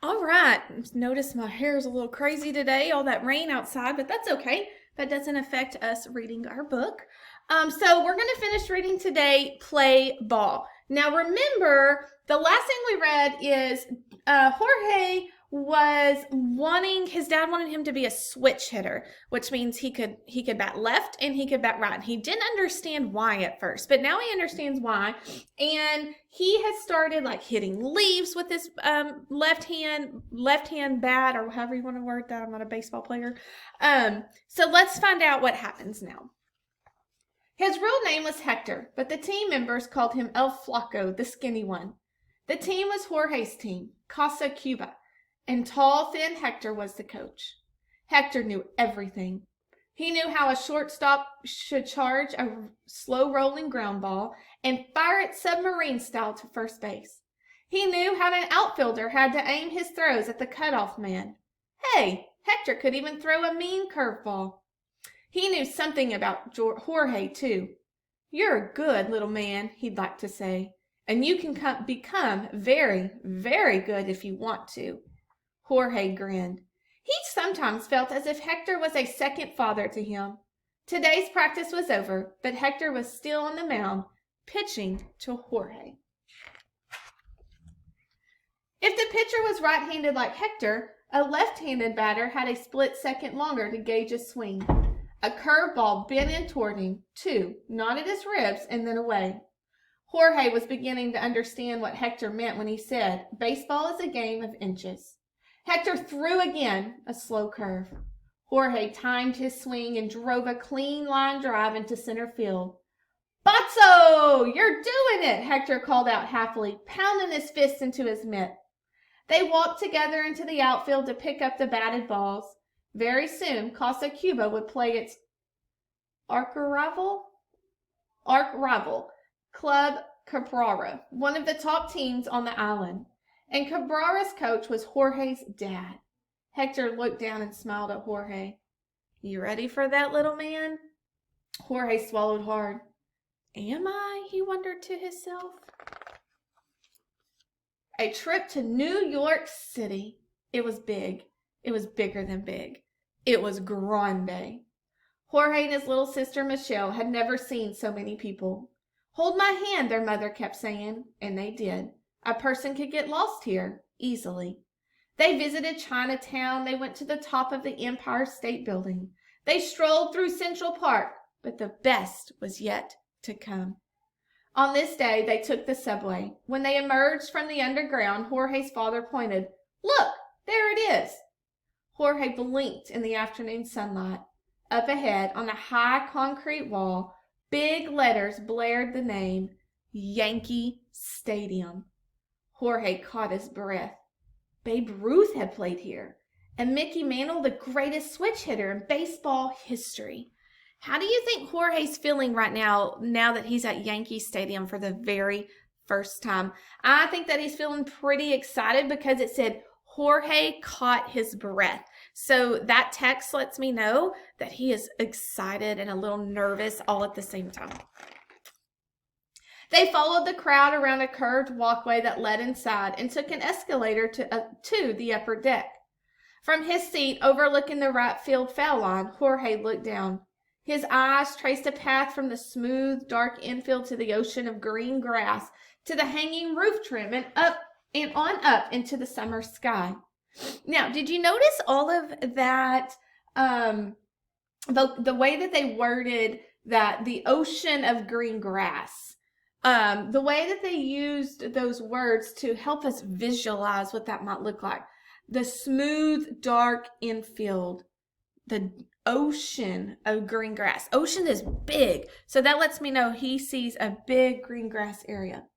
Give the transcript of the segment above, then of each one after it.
All right. Notice my hair is a little crazy today, all that rain outside, but that's okay. That doesn't affect us reading our book. So we're going to finish reading today, Play Ball. Now remember, the last thing we read is Jorge was wanting his dad wanted him to be a switch hitter, which means he could bat left and he could bat right. He didn't understand why at first, but now he understands why, and he has started like hitting leaves with his left hand bat, or however you want to word that. I'm not a baseball player. So let's find out what happens now. His real name was Hector, but the team members called him El Flaco, the skinny one. The team was Jorge's team, Casa Cuba, and tall, thin Hector was the coach. Hector knew everything. He knew how a shortstop should charge a slow-rolling ground ball and fire it submarine style to first base. He knew how an outfielder had to aim his throws at the cutoff man. Hey, Hector could even throw a mean curveball. He knew something about Jorge, too. You're a good little man, he'd like to say, and you can become very, very good if you want to. Jorge grinned. He sometimes felt as if Hector was a second father to him. Today's practice was over, but Hector was still on the mound, pitching to Jorge. If the pitcher was right-handed like Hector, a left-handed batter had a split second longer to gauge his swing. A curveball bent in toward him, too, gnawed at his ribs, and then away. Jorge was beginning to understand what Hector meant when he said, "Baseball is a game of inches." Hector threw again, a slow curve. Jorge timed his swing and drove a clean line drive into center field. "Botso, you're doing it," Hector called out happily, pounding his fist into his mitt. They walked together into the outfield to pick up the batted balls. Very soon, Casa Cuba would play its arch rival, Club Cabrera, one of the top teams on the island. And Cabrera's coach was Jorge's dad. Hector looked down and smiled at Jorge. "You ready for that, little man?" Jorge swallowed hard. "Am I?" he wondered to himself. A trip to New York City. It was big. It was bigger than big. It was grande. Jorge and his little sister Michelle had never seen so many people. "Hold my hand," their mother kept saying, and they did. A person could get lost here, easily. They visited Chinatown. They went to the top of the Empire State Building. They strolled through Central Park, but the best was yet to come. On this day, they took the subway. When they emerged from the underground, Jorge's father pointed. "Look, there it is." Jorge blinked in the afternoon sunlight. Up ahead, on a high concrete wall, big letters blared the name, Yankee Stadium. Jorge caught his breath. Babe Ruth had played here, and Mickey Mantle the greatest switch hitter in baseball history. How do you think Jorge's feeling right now that he's at Yankee Stadium for the very first time? I think that he's feeling pretty excited because it said Jorge caught his breath. So that text lets me know that he is excited and a little nervous all at the same time. They followed the crowd around a curved walkway that led inside and took an escalator to the upper deck. From his seat overlooking the right field foul line, Jorge looked down. His eyes traced a path from the smooth, dark infield to the ocean of green grass, to the hanging roof trim, and on up into the summer sky. Now, did you notice all of that, the way that they worded that, the ocean of green grass? The way that they used those words to help us visualize what that might look like. The smooth, dark infield, the ocean of green grass. Ocean is big, so that lets me know he sees a big green grass area.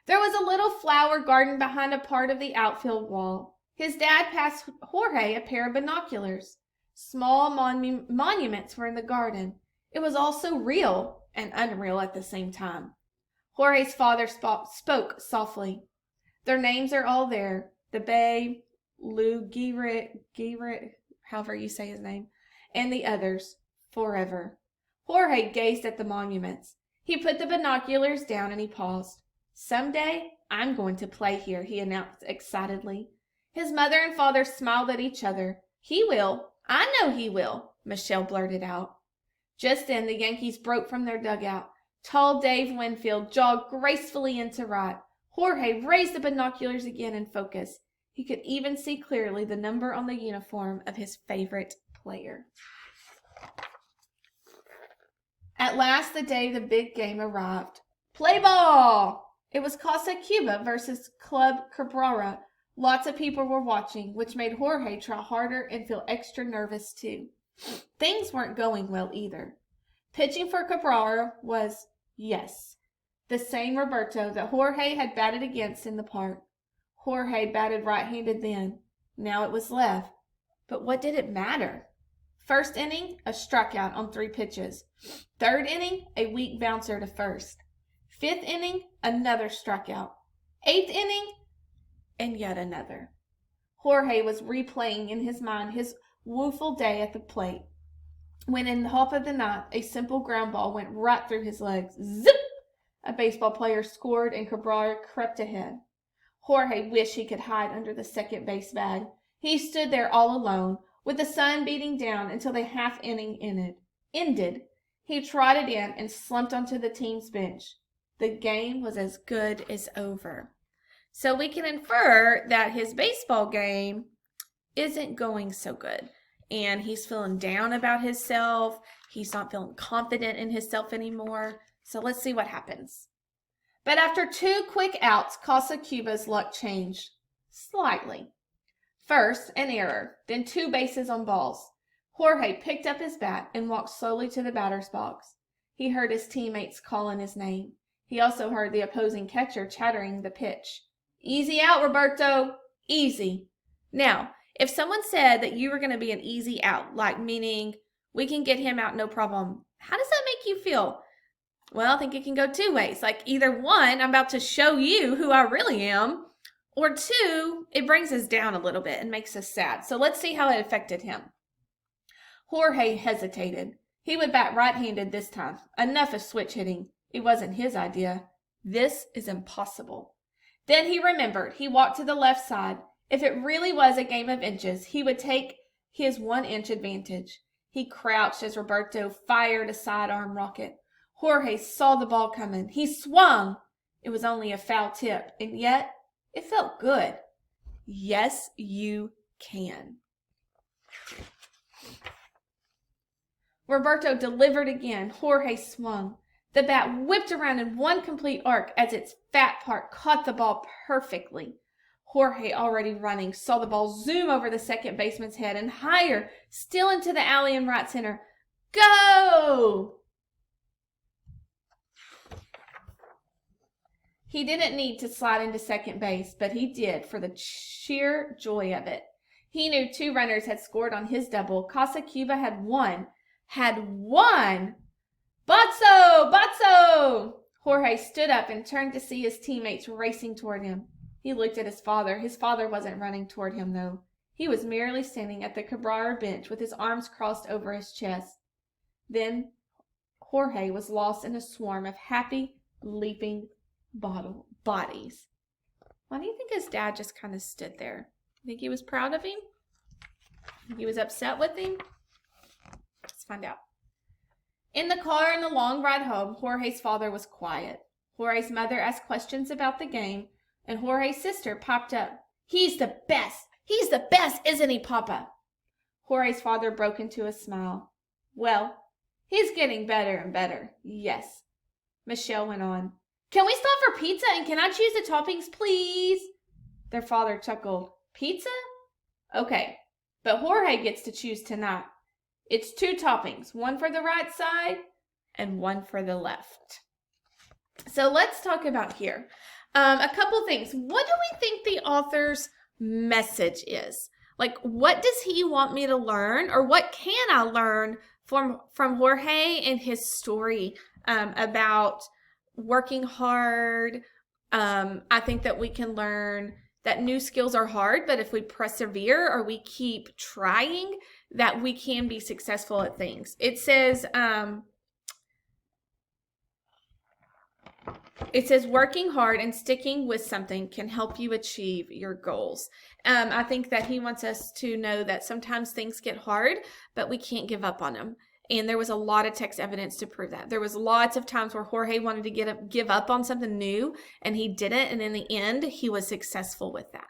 There was a little flower garden behind a part of the outfield wall. His dad passed Jorge a pair of binoculars. Small monuments were in the garden. It was all so real and unreal at the same time. Jorge's father spoke softly. "Their names are all there. The Bay, Lou Gehrig, however you say his name, and the others, forever." Jorge gazed at the monuments. He put the binoculars down and he paused. "Someday I'm going to play here," he announced excitedly. His mother and father smiled at each other. He will. I know he will, Michelle blurted out. Just then the Yankees broke from their dugout. Tall Dave Winfield jogged gracefully into right. Jorge raised the binoculars again in focus. He could even see clearly the number on the uniform of his favorite player. At last the day the big game arrived. Play ball! It was Casa Cuba versus Club Cabrera. Lots of people were watching, which made Jorge try harder and feel extra nervous too. Things weren't going well either. Pitching for Cabrera was, yes, the same Roberto that Jorge had batted against in the park. Jorge batted right-handed then. Now it was left. But what did it matter? First inning, a strikeout on 3 pitches. Third inning, a weak bouncer to first. Fifth inning, another strikeout. Eighth inning, and yet another. Jorge was replaying in his mind his woeful day at the plate, when in the top of the ninth, a simple ground ball went right through his legs. Zip! A baseball player scored and Cabrera crept ahead. Jorge wished he could hide under the second base bag. He stood there all alone, with the sun beating down until the half inning ended. He trotted in and slumped onto the team's bench. The game was as good as over. So we can infer that his baseball game isn't going so good. And he's feeling down about himself. He's not feeling confident in himself anymore. So let's see what happens. But after 2 quick outs, Casa Cuba's luck changed. Slightly. First, an error, then 2 bases on balls. Jorge picked up his bat and walked slowly to the batter's box. He heard his teammates calling his name. He also heard the opposing catcher chattering the pitch. Easy out, Roberto. Easy. Now, if someone said that you were going to be an easy out, like meaning we can get him out no problem, how does that make you feel? Well, I think it can go 2 ways. Like either 1, I'm about to show you who I really am, or 2, it brings us down a little bit and makes us sad. So let's see how it affected him. Jorge hesitated. He would bat right-handed this time. Enough of switch hitting. It wasn't his idea. This is impossible. Then he remembered. He walked to the left side. If it really was a game of inches, he would take his 1-inch advantage. He crouched as Roberto fired a sidearm rocket. Jorge saw the ball coming. He swung. It was only a foul tip, and yet it felt good. Yes, you can. Roberto delivered again. Jorge swung. The bat whipped around in one complete arc as its fat part caught the ball perfectly. Jorge, already running, saw the ball zoom over the second baseman's head and higher, still into the alley in right center. Go! He didn't need to slide into second base, but he did for the sheer joy of it. He knew 2 runners had scored on his double. Casa Cuba had won. Batso! Batso! Jorge stood up and turned to see his teammates racing toward him. He looked at his father. His father wasn't running toward him, though. He was merely standing at the Cabrera bench with his arms crossed over his chest. Then Jorge was lost in a swarm of happy, leaping bodies. Why do you think his dad just kind of stood there? You think he was proud of him? Think he was upset with him? Let's find out. In the car on the long ride home, Jorge's father was quiet. Jorge's mother asked questions about the game, and Jorge's sister popped up. He's the best! He's the best, isn't he, Papa? Jorge's father broke into a smile. Well, he's getting better and better, yes. Michelle went on. Can we stop for pizza and can I choose the toppings, please? Their father chuckled. Pizza? Okay, but Jorge gets to choose tonight. It's 2 toppings, 1 for the right side and 1 for the left. So let's talk about here. A couple things. What do we think the author's message is? Like, what does he want me to learn, or what can I learn from Jorge and his story about working hard? I think that we can learn that new skills are hard, but if we persevere or we keep trying, that we can be successful at things. It says, It says working hard and sticking with something can help you achieve your goals. I think that he wants us to know that sometimes things get hard, but we can't give up on them. And there was a lot of text evidence to prove that. There was lots of times where Jorge wanted to give up on something new, and he didn't. And in the end, he was successful with that.